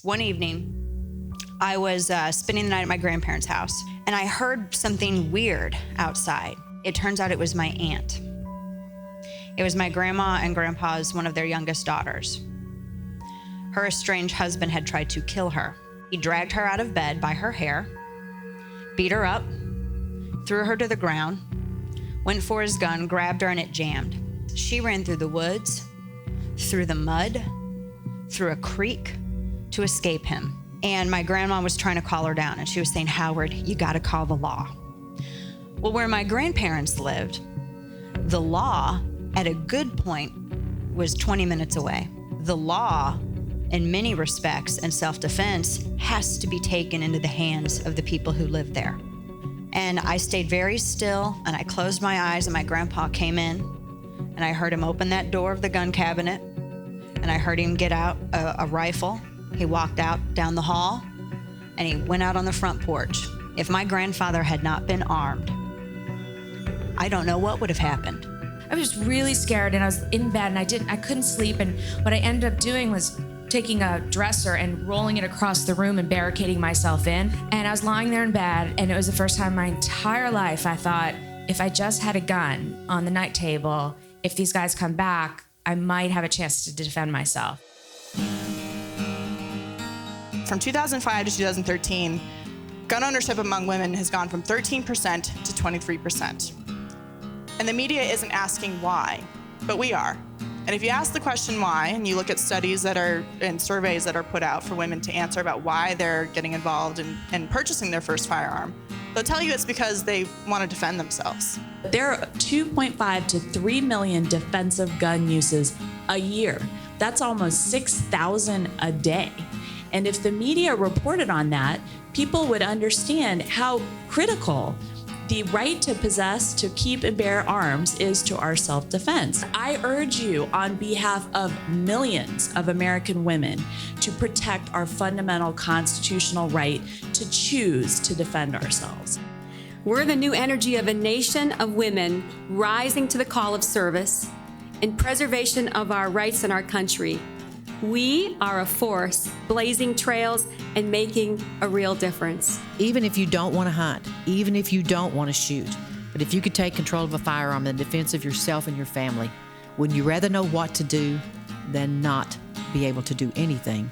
One evening, I was spending the night at my grandparents' house, and I heard something weird outside. It turns out it was my aunt. It was my grandma and grandpa's one of their youngest daughters. Her estranged husband had tried to kill her. He dragged her out of bed by her hair, beat her up, threw her to the ground, went for his gun, grabbed her, and it jammed. She ran through the woods, through the mud, through a creek to escape him. And my grandma was trying to call her down, and she was saying, "Howard, you gotta call the law." Well, where my grandparents lived, the law at a good point was 20 minutes away. The law, in many respects, and self-defense has to be taken into the hands of the people who live there. And I stayed very still, and I closed my eyes, and my grandpa came in, and I heard him open that door of the gun cabinet, and I heard him get out a rifle. He walked out down the hall, and he went out on the front porch. If my grandfather had not been armed, I don't know what would have happened. I was really scared, and I was in bed, and I couldn't sleep, and what I ended up doing was taking a dresser and rolling it across the room and barricading myself in. And I was lying there in bed, and it was the first time in my entire life I thought, if I just had a gun on the night table, if these guys come back, I might have a chance to defend myself. From 2005 to 2013, gun ownership among women has gone from 13% to 23%. And the media isn't asking why, but we are. And if you ask the question why, and you look at studies that are and surveys that are put out for women to answer about why they're getting involved in purchasing their first firearm, they'll tell you it's because they want to defend themselves. There are 2.5 to 3 million defensive gun uses a year. That's almost 6,000 a day. And if the media reported on that, people would understand how critical the right to possess, to keep and bear arms is to our self-defense. I urge you on behalf of millions of American women to protect our fundamental constitutional right to choose to defend ourselves. We're the new energy of a nation of women rising to the call of service and preservation of our rights in our country. We are a force blazing trails and making a real difference. Even if you don't want to hunt, even if you don't want to shoot, but if you could take control of a firearm in defense of yourself and your family, wouldn't you rather know what to do than not be able to do anything